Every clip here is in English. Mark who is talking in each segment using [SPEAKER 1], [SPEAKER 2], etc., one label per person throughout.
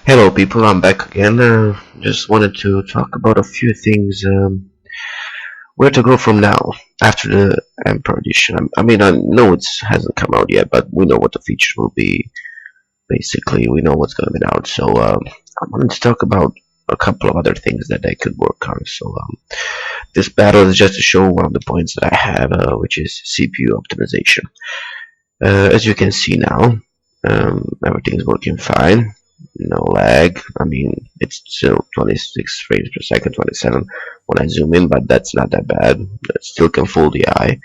[SPEAKER 1] Hello, people. I'm back again. Just wanted to talk about a few things. Where to go from now after the Emperor Edition? I know it hasn't come out yet, but we know what the features will be. Basically, we know what's going to be out. So I wanted to talk about a couple of other things that I could work on. So this battle is just to show one of the points that I have, which is CPU optimization. As you can see now, everything's working fine. No lag. It's still 26 frames per second, 27 when I zoom in, but that's not that bad. It still can fool the eye.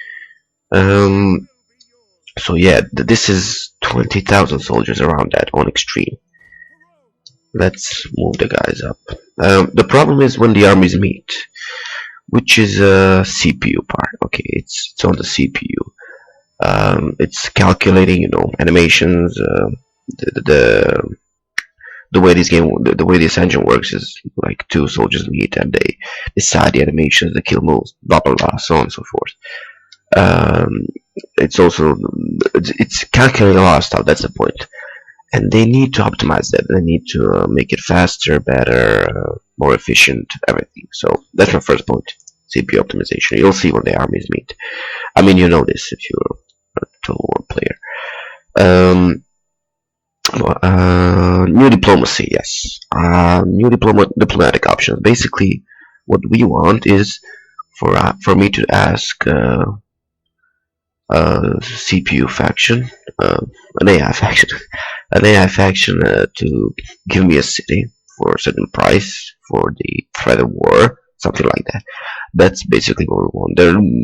[SPEAKER 1] So yeah, this is 20,000 soldiers around that on extreme. Let's move the guys up. The problem is when the armies meet, which is a CPU part. Okay, it's on the CPU. It's calculating, animations. The way the way this engine works is like two soldiers meet and they decide the animations, the kill moves, blah blah blah, so on and so forth. It's calculating a lot of stuff. That's the point, and they need to optimize that. They need to make it faster, better, more efficient, everything. So that's my first point: CPU optimization. You'll see when the armies meet. You know this if you're a Total War player. New diplomacy, yes. New diplomatic options. Basically, what we want is for me to ask CPU faction, an AI faction, to give me a city for a certain price for the threat of war, something like that. That's basically what we want.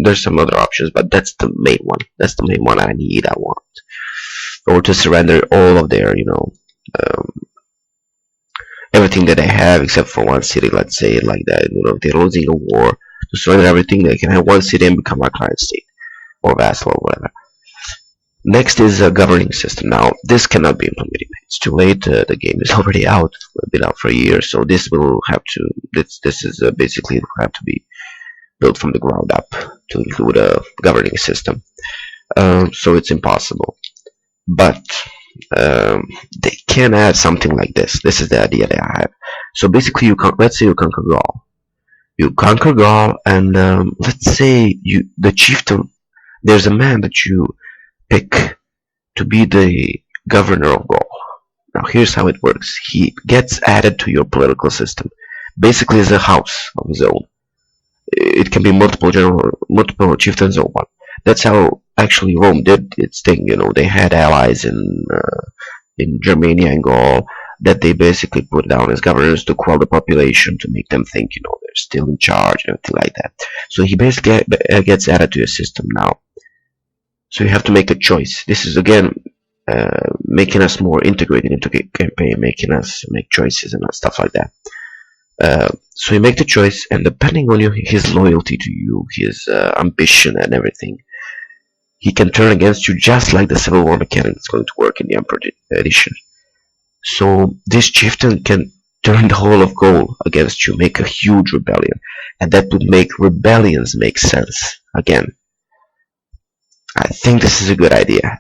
[SPEAKER 1] There's some other options, but that's the main one. That's the main one I want. Or to surrender all of their, everything that they have except for one city, let's say it like that. If they're losing a war, to surrender everything, they can have one city and become our client state or vassal or whatever. Next is a governing system. Now, this cannot be implemented. It's too late. The game is already out. It's been out for a year, so this will have to. This is basically have to be built from the ground up to include a governing system. So it's impossible. But they can add something like this. This is the idea that I have. So basically, let's say you conquer Gaul. You conquer Gaul, and let's say the chieftain. There's a man that you pick to be the governor of Gaul. Now, here's how it works. He gets added to your political system. Basically, as a house of his own. It can be multiple chieftains or one. That's how actually Rome did its thing. They had allies in Germania and Gaul that they basically put down as governors to quell the population, to make them think they're still in charge and everything like that. So he basically gets added to your system now. So you have to make a choice. This is again making us more integrated into campaign, making us make choices and stuff like that. So you make the choice, and depending on his loyalty to you, his ambition and everything, he can turn against you just like the Civil War mechanic is going to work in the Emperor Edition. So this chieftain can turn the whole of Gaul against you, make a huge rebellion, and that would make rebellions make sense again. I think this is a good idea.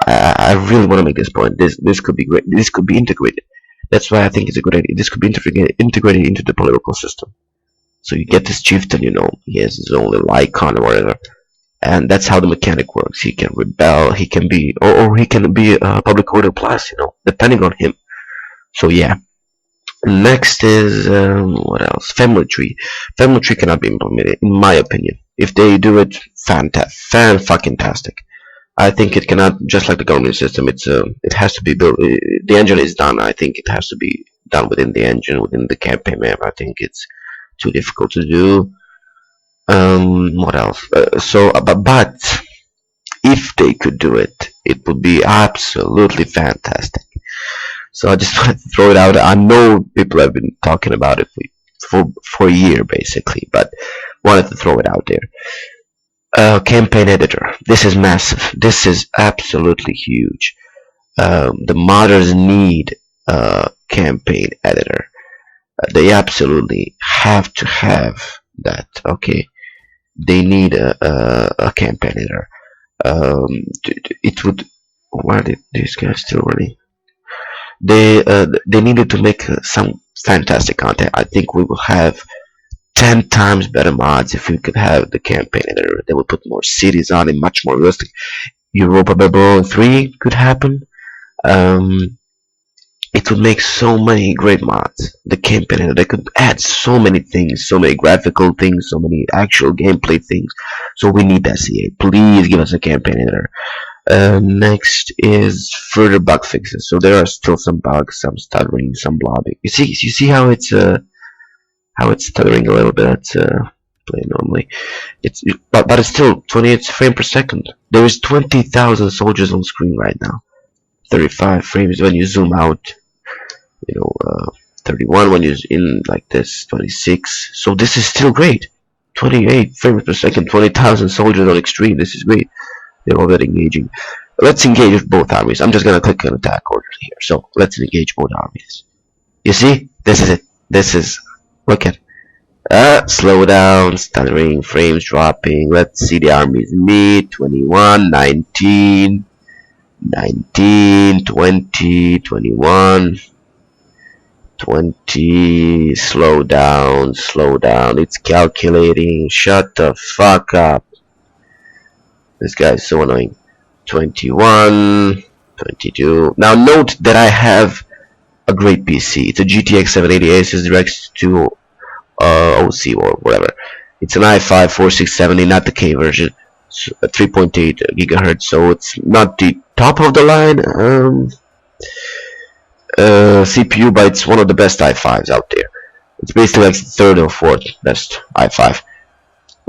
[SPEAKER 1] I really want to make this point. This could be great. This could be integrated. That's why I think it's a good idea. This could be integrated into the political system. So you get this chieftain, he has his own little icon or whatever, and that's how the mechanic works. He can rebel, he can be, or he can be a public order plus, depending on him. So yeah. Next is what else? Family tree. Family tree cannot be implemented, in my opinion. If they do it, fan-fucking-tastic. I think it cannot, just like the government system. It has to be built. The engine is done. I think it has to be done within the engine, within the campaign map. I think it's too difficult to do. What else? But if they could do it, it would be absolutely fantastic. So I just wanted to throw it out. I know people have been talking about it for a year, basically, but wanted to throw it out there. Campaign editor. This is massive. This is absolutely huge. The modders need a campaign editor. They absolutely have to have that. Okay, they need a campaign editor. It would. Why did these guys still running? they needed to make some fantastic content. I think we will have 10 times better mods if we could have the campaign editor. They would put more cities on it, much more realistic. Europa Babylon 3 could happen. It would make so many great mods. The campaign editor, they could add so many things, so many graphical things, so many actual gameplay things. So we need that CA. Please give us a campaign editor. Next is further bug fixes. So there are still some bugs, some stuttering, some blobbing. You see how it's stuttering a little bit. Play normally. But it's still 28 frames per second. There is 20,000 soldiers on screen right now. 35 frames when you zoom out. 31 when you're in like this. 26. So this is still great. 28 frames per second. 20,000 soldiers on extreme. This is great. They're all that engaging. Let's engage with both armies. I'm just gonna click on attack order here. So let's engage both armies. You see? This is it. This is. Look at. Slow down, stuttering, frames dropping. Let's see the armies meet. 21, 19, 19, 20, 21, 20. Slow down, slow down. It's calculating. Shut the fuck up. This guy is so annoying. 21, 22. Now note that I have a great PC. It's a GTX 780 Asus Direct to OC or whatever. It's an i5 4670, not the K version. 3.8 gigahertz. So it's not the top of the line CPU, but it's one of the best i5s out there. It's basically like the third or fourth best i5.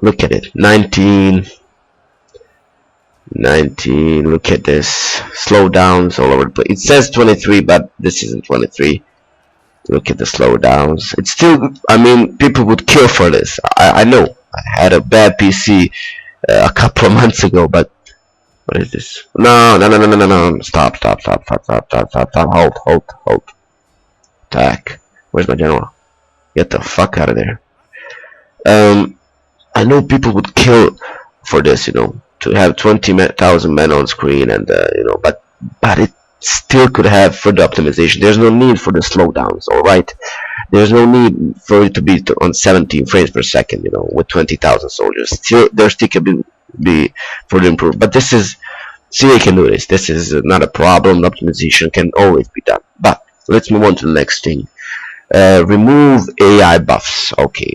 [SPEAKER 1] Look at it. 19. Look at this. Slowdowns all over the place. It says 23, but this isn't 23. Look at the slowdowns. It's still, I mean, people would kill for this. I know. I had a bad PC a couple of months ago, but what is this? No. Stop. Hold. Attack. Where's my general? Get the fuck out of there. I know people would kill for this, to have 20,000 men on screen, and but it still could have further optimization. There's no need for the slowdowns, alright? There's no need for it to be on 17 frames per second, with 20,000 soldiers. There still can be further improved. But this is, CA can do this. This is not a problem. Optimization can always be done. But let's move on to the next thing. Remove AI buffs. Okay.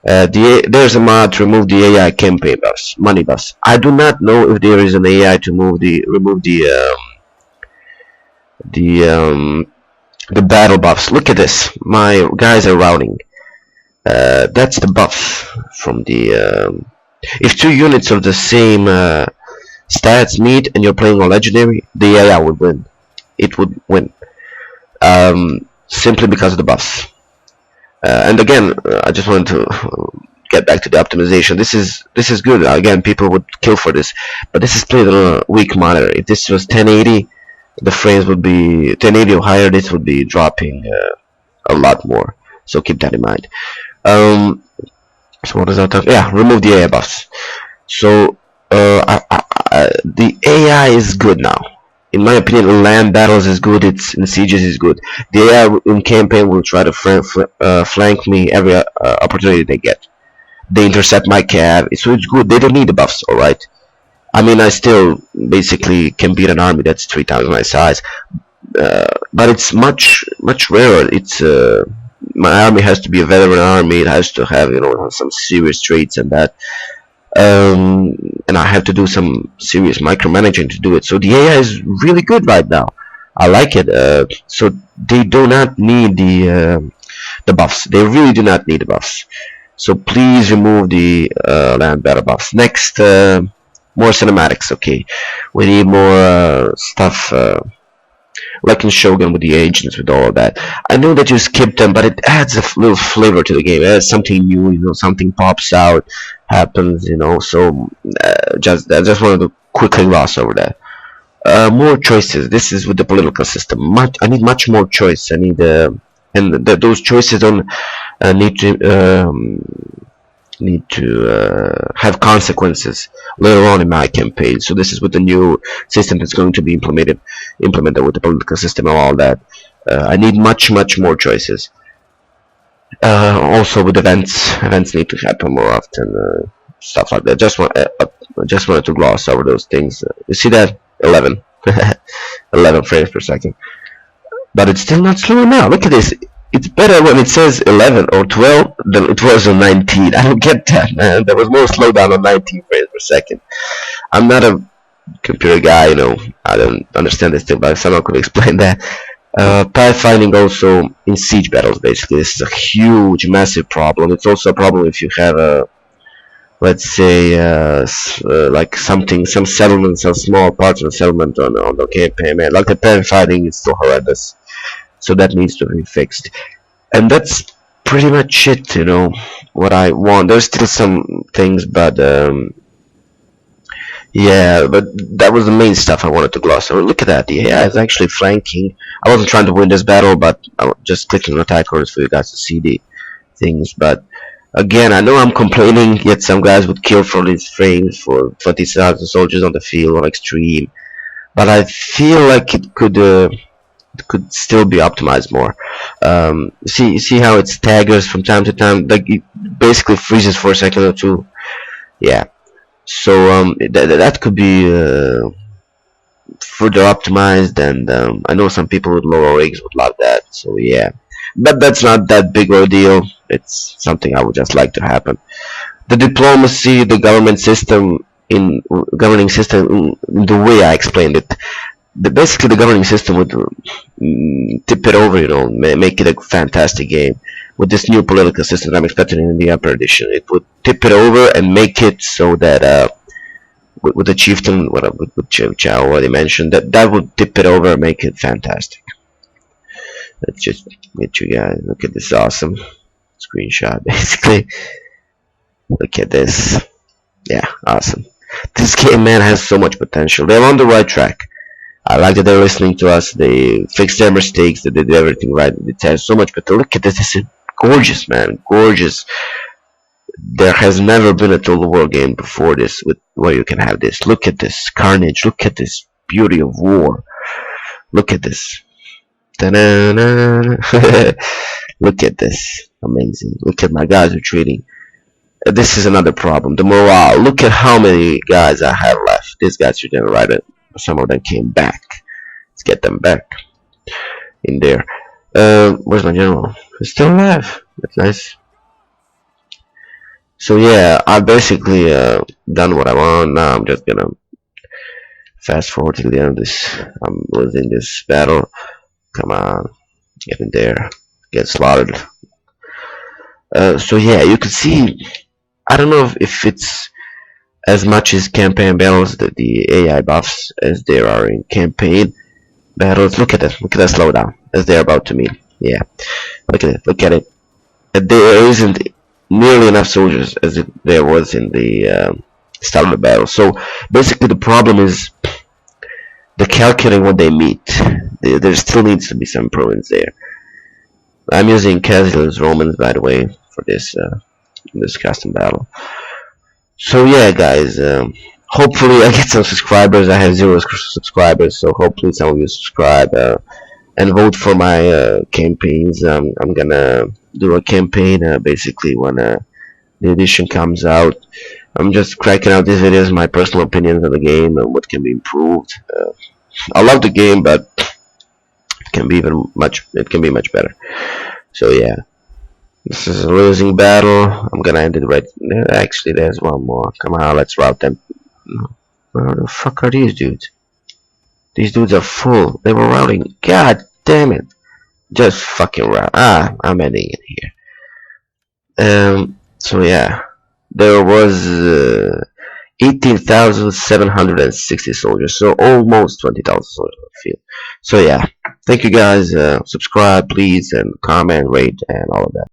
[SPEAKER 1] There's a mod to remove the AI campaign buffs, money buffs. I do not know if there is an AI to remove the battle buffs. Look at this. My guys are routing. That's the buff from the. If two units of the same stats meet and you're playing on legendary, the AI would win. It would win. Simply because of the buffs. And again, I just wanted to get back to the optimization. This is good. Again, people would kill for this, but this is played on a weak monitor. If this was 1080, the frames would be 1080 or higher. This would be dropping a lot more. So keep that in mind. So what is that? Yeah, remove the AI buffs. So the AI is good now. In my opinion, in land battles is good. It's in sieges is good. The AI in campaign will try to flank me every opportunity they get. They intercept my cav, so it's good. They don't need the buffs, all right. I mean, I still basically can beat an army that's 3 times my size, but it's much rarer. It's my army has to be a veteran army. It has to have some serious traits and that. And I have to do some serious micromanaging to do it. So the AI is really good right now. I like it. So they do not need the buffs. They really do not need the buffs. So please remove the land battle buffs. Next, more cinematics. Okay, we need more stuff. Like in Shogun with the agents, with all of that. I know that you skipped them, but it adds a little flavor to the game. It adds something new, something pops out, happens, So I just wanted to quickly gloss over that. More choices. This is with the political system. I need much more choice. I need those choices don't need to need to have consequences later on in my campaign. So this is with the new system that's going to be implemented with the political system and all that. I need much more choices. Also with events need to happen more often, stuff like that. Just wanted to gloss over those things. You see that 11 11 frames per second, but it's still not slow now. Look at this. It's better when it says 11 or 12 than it was on 19. I don't get that, man. There was more slowdown on 19 frames per second. I'm not a computer guy, you know. I don't understand this thing, but someone could explain that. Pathfinding also in siege battles, basically. This is a huge, massive problem. It's also a problem if you have a, let's say, like some settlements, some small parts of the settlement on the campaign, man. Like the pathfinding is so horrendous. So that needs to be fixed. And that's pretty much it, you know, what I want. There's still some things, but yeah, but that was the main stuff I wanted to gloss over. Look at that, the AI is actually flanking. I wasn't trying to win this battle, but I was just clicking on attack orders for you guys to see the things. But again, I know I'm complaining, yet some guys would kill for these frames for 20,000 soldiers on the field on extreme. But I feel like it could still be optimized more. See how it staggers from time to time, like it basically freezes for a second or two. Yeah, so that could be further optimized, and I know some people with lower rigs would love that. So yeah, but that's not that big of a deal. It's something I would just like to happen. The diplomacy, the government system in the way I explained it. Basically, the governing system would tip it over, you know, make it a fantastic game. With this new political system I'm expecting in the upper edition, it would tip it over and make it so that with the chieftain, with Chow already mentioned, that would tip it over and make it fantastic. Let's just get you guys, look at this awesome screenshot, basically. Look at this. Yeah, awesome. This game, man, has so much potential. They're on the right track. I like that they're listening to us. They fixed their mistakes. They did everything right. It has so much, but look at this. This is gorgeous, man. Gorgeous. There has never been a Total War game before this where you can have this. Look at this carnage. Look at this beauty of war. Look at this. Look at this. Amazing. Look at my guys retreating. This is another problem. The morale. Look at how many guys I have left. These guys are gonna ride it. Some of them came back. Let's get them back in there. Where's my general? He's still alive. That's nice. So yeah, I basically done what I want. Now I'm just gonna fast forward to the end of this. I'm losing this battle. Come on, get in there, get slaughtered. So yeah, you can see. I don't know if it's as much as campaign battles, the AI buffs as there are in campaign battles. Look at that slowdown as they're about to meet. Yeah, look at it. There isn't nearly enough soldiers as there was in the start of the battle. So basically the problem is the calculating what they meet. There still needs to be some improvements there. I'm using Cassius Romans, by the way, for this custom battle. So yeah, guys, hopefully I get some subscribers. I have 0 subscribers, so hopefully some of you subscribe and vote for my campaigns. I'm gonna do a campaign basically when the edition comes out. I'm just cracking out these videos, my personal opinions on the game and what can be improved. I love the game, but it can be much better. So yeah. This is a losing battle. I'm gonna end it right there. Actually, there's one more. Come on, let's route them. Where the fuck are these dudes? These dudes are full. They were routing. God damn it. Just fucking route. I'm ending it here. So yeah. There was 18,760 soldiers. So almost 20,000 soldiers on the field. So yeah. Thank you guys. Subscribe, please, and comment, rate, and all of that.